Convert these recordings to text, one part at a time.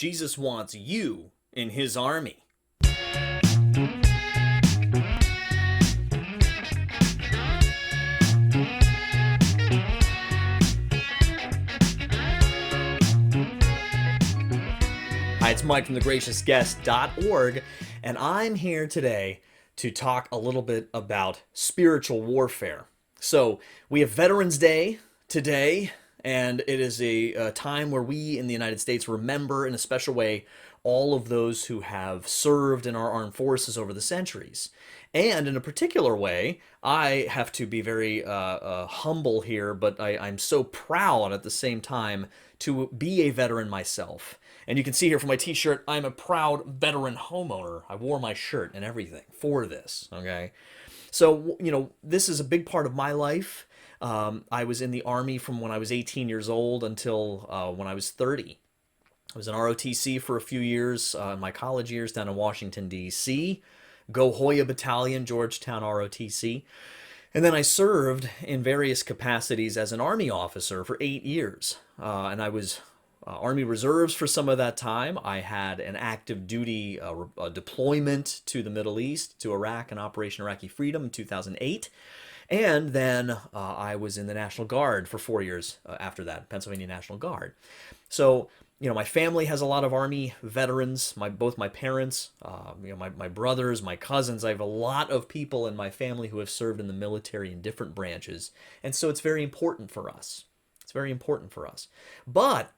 Jesus wants you in his army. Hi, it's Mike from thegraciousguest.org, and I'm here today to talk a little bit about spiritual warfare. So, we have Veterans Day today, and it is a time where we in the United States remember in a special way all of those who have served in our armed forces over the centuries. And in a particular way, I have to be very humble here, but I'm so proud at the same time to be a veteran myself. And you can see here from my t-shirt, I'm a proud veteran homeowner. I wore my shirt and everything for this, okay? So, this is a big part of my life. I was in the Army from when I was 18 years old until when I was 30. I was in ROTC for a few years, in my college years down in Washington, D.C., Go Hoya Battalion, Georgetown ROTC. And then I served in various capacities as an Army officer for 8 years. And I was Army Reserves for some of that time. I had an active duty deployment to the Middle East, to Iraq and Operation Iraqi Freedom in 2008. And then I was in the National Guard for 4 years after that, Pennsylvania National Guard. So, my family has a lot of Army veterans, both my parents, my brothers, my cousins. I have a lot of people in my family who have served in the military in different branches. And so it's very important for us. It's very important for us. But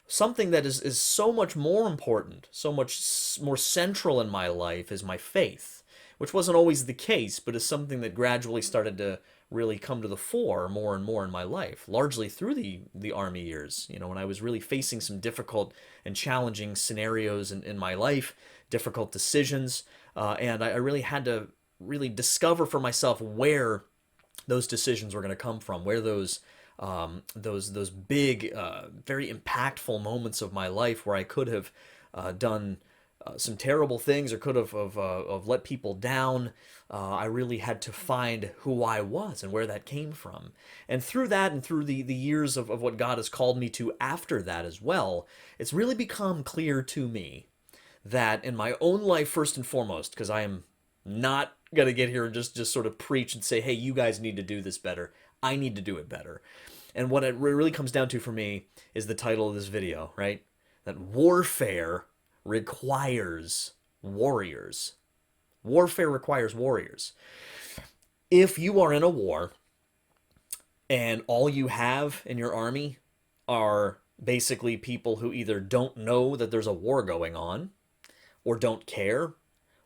something that is so much more important, so much more central in my life is my faith, which wasn't always the case, but is something that gradually started to really come to the fore more and more in my life, largely through the Army years. When I was really facing some difficult and challenging scenarios in my life, difficult decisions, and I really had to really discover for myself where those decisions were going to come from, where those big, very impactful moments of my life where I could have done some terrible things or could have let people down. I really had to find who I was and where that came from. And through that and through the years of what God has called me to after that as well, it's really become clear to me that in my own life, first and foremost, because I am not going to get here and just sort of preach and say, hey, you guys need to do this better. I need to do it better. And what it really comes down to for me is the title of this video, right? That warfare requires warriors. Warfare requires warriors. If you are in a war and all you have in your army are basically people who either don't know that there's a war going on, or don't care,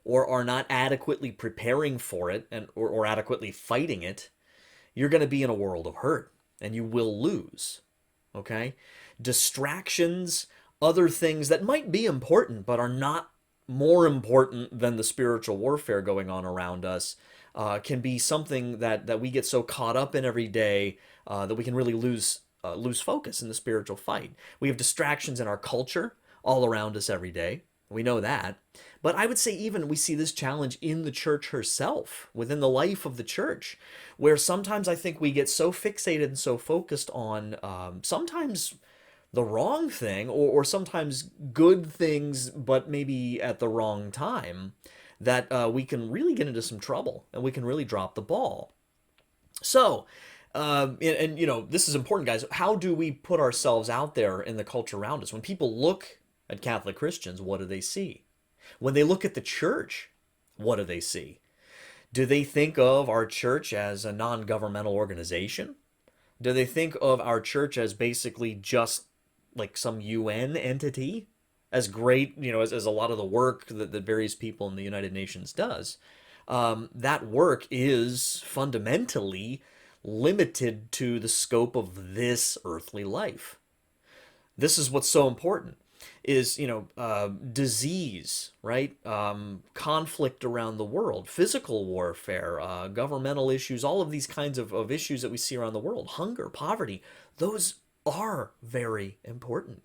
or are not adequately preparing for it or adequately fighting it, you're going to be in a world of hurt and you will lose. Okay? Distractions, other things that might be important but are not more important than the spiritual warfare going on around us can be something that we get so caught up in every day that we can really lose focus in the spiritual fight. We have distractions in our culture all around us every day. We know that. But I would say even we see this challenge in the church herself, within the life of the church, where sometimes I think we get so fixated and so focused on sometimes the wrong thing or sometimes good things, but maybe at the wrong time, that we can really get into some trouble and we can really drop the ball. So, this is important, guys. How do we put ourselves out there in the culture around us? When people look at Catholic Christians, what do they see? When they look at the church, what do they see? Do they think of our church as a non-governmental organization? Do they think of our church as basically just like some UN entity? As great, as a lot of the work that various people in the United Nations does, that work is fundamentally limited to the scope of this earthly life. This is what's so important. Is disease, right? Conflict around the world, physical warfare, governmental issues, all of these kinds of issues that we see around the world, hunger, poverty, those are very important,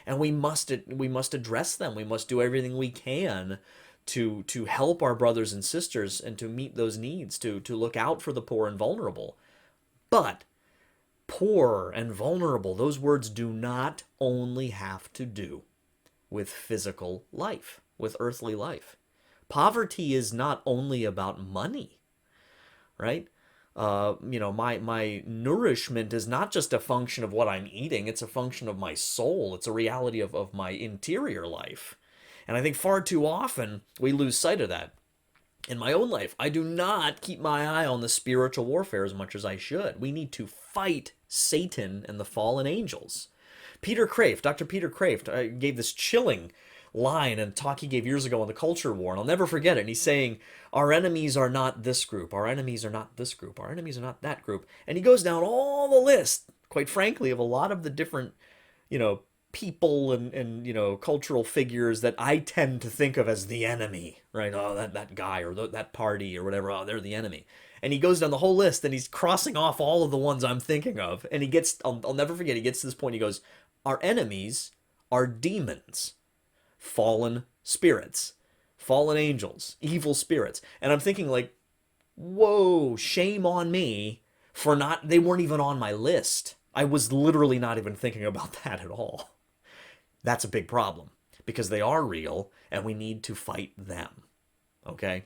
and we must address them. We must do everything we can to help our brothers and sisters and to meet those needs, to look out for the poor and vulnerable. But poor and vulnerable, those words do not only have to do with physical life, with earthly life. Poverty is not only about money, right? My nourishment is not just a function of what I'm eating, it's a function of my soul. It's a reality of my interior life. And I think far too often we lose sight of that. In my own life, I do not keep my eye on the spiritual warfare as much as I should. We need to fight Satan and the fallen angels. Dr. Peter Kraft, gave this chilling line in a talk he gave years ago on the culture war, and I'll never forget it. And he's saying, our enemies are not this group, our enemies are not this group, our enemies are not that group. And he goes down all the list, quite frankly, of a lot of the different, people and cultural figures that I tend to think of as the enemy, right? Oh, that guy or that party or whatever, oh, they're the enemy. And he goes down the whole list and he's crossing off all of the ones I'm thinking of. And I'll never forget, he gets to this point, he goes, our enemies are demons, fallen spirits, fallen angels, evil spirits. And I'm thinking like, whoa, shame on me for they weren't even on my list. I was literally not even thinking about that at all. That's a big problem because they are real and we need to fight them. Okay?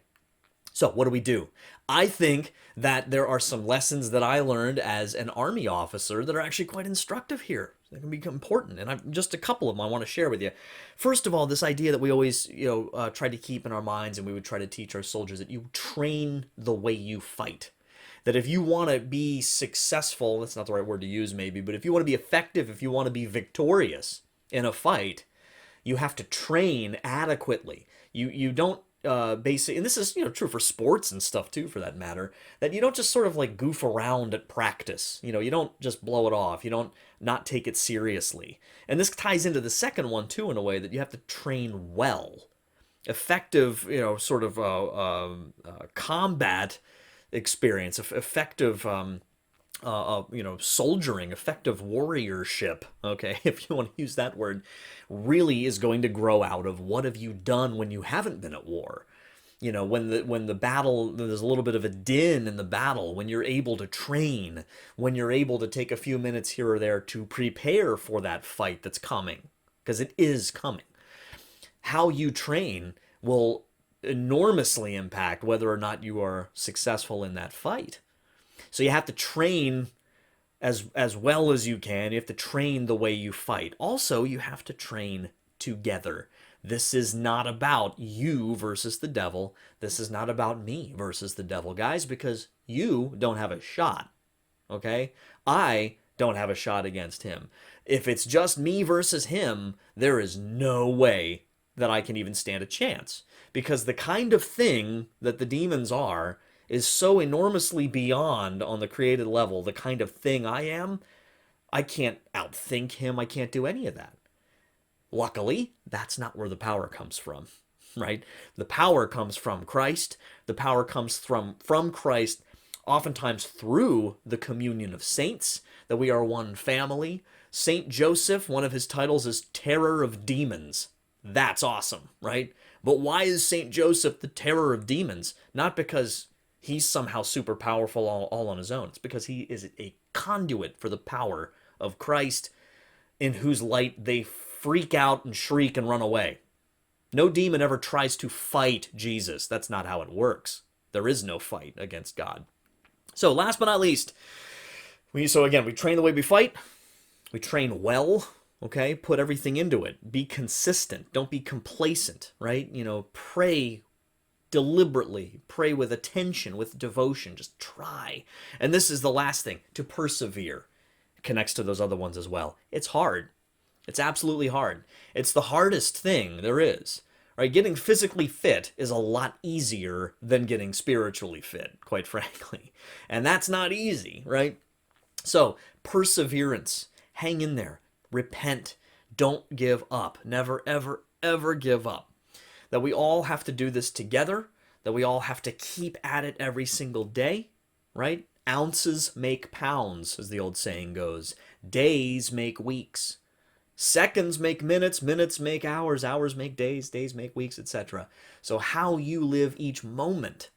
So what do? I think that there are some lessons that I learned as an Army officer that are actually quite instructive here. They can become important, and just a couple of them I want to share with you. First of all, this idea that we always, try to keep in our minds, and we would try to teach our soldiers that you train the way you fight. That if you want to be successful, that's not the right word to use maybe, but if you want to be effective, if you want to be victorious in a fight, you have to train adequately. You don't basically, and this is true for sports and stuff too, for that matter, that you don't just sort of like goof around at practice. You don't just blow it off. You don't not take it seriously. And this ties into the second one too, in a way that you have to train well. Effective, combat experience, effective soldiering, effective warriorship, okay, if you want to use that word, really is going to grow out of what have you done when you haven't been at war. When the battle, there's a little bit of a din in the battle, when you're able to train, when you're able to take a few minutes here or there to prepare for that fight that's coming, because it is coming. How you train will enormously impact whether or not you are successful in that fight. So you have to train as well as you can. You have to train the way you fight. Also, you have to train together. This is not about you versus the devil. This is not about me versus the devil, guys, because you don't have a shot, okay? I don't have a shot against him. If it's just me versus him, there is no way that I can even stand a chance, because the kind of thing that the demons are is so enormously beyond on the created level, the kind of thing I am. I can't outthink him. I can't do any of that. Luckily, that's not where the power comes from, right? The power comes from Christ. The power comes from Christ, oftentimes through the communion of saints, that we are one family. Saint Joseph, one of his titles is Terror of Demons. That's awesome, right? But why is Saint Joseph the terror of demons? Not because he's somehow super powerful all on his own. It's because he is a conduit for the power of Christ, in whose light they freak out and shriek and run away. No demon ever tries to fight Jesus. That's not how it works. There is no fight against God. So last but not least, we train the way we fight. We train well, okay? Put everything into it. Be consistent. Don't be complacent, right? Pray deliberately, pray with attention, with devotion. Just try. And this is the last thing, to persevere. It connects to those other ones as well. It's hard. It's absolutely hard. It's the hardest thing there is. Right? Getting physically fit is a lot easier than getting spiritually fit, quite frankly. And that's not easy, right? So, perseverance. Hang in there. Repent. Don't give up. Never, ever, ever give up. That we all have to do this together, that we all have to keep at it every single day, right? Ounces make pounds, as the old saying goes. Days make weeks. Seconds make minutes, minutes make hours, hours make days, days make weeks, etc. So how you live each moment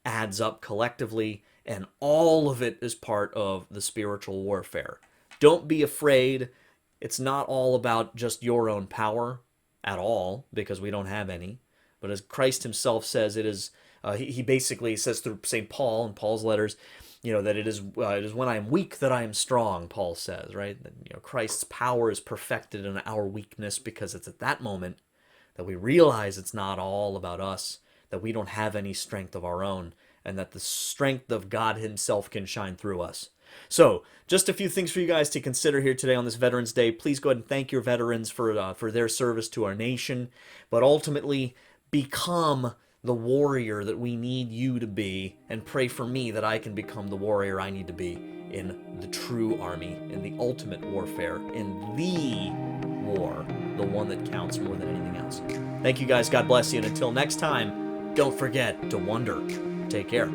adds up collectively, and all of it is part of the spiritual warfare. Don't be afraid. It's not all about just your own power. at all because we don't have any. But as Christ himself says, it is, he basically says through St. Paul in Paul's letters, that it is when I am weak that I am strong, Paul says, right? That, Christ's power is perfected in our weakness, because it's at that moment that we realize it's not all about us, that we don't have any strength of our own, and that the strength of God himself can shine through us. So, just a few things for you guys to consider here today on this Veterans Day. Please go ahead and thank your veterans for their service to our nation, but ultimately become the warrior that we need you to be, and pray for me that I can become the warrior I need to be in the true army, in the ultimate warfare, in the war, the one that counts more than anything else. Thank you guys. God bless you. And until next time, don't forget to wonder. Take care.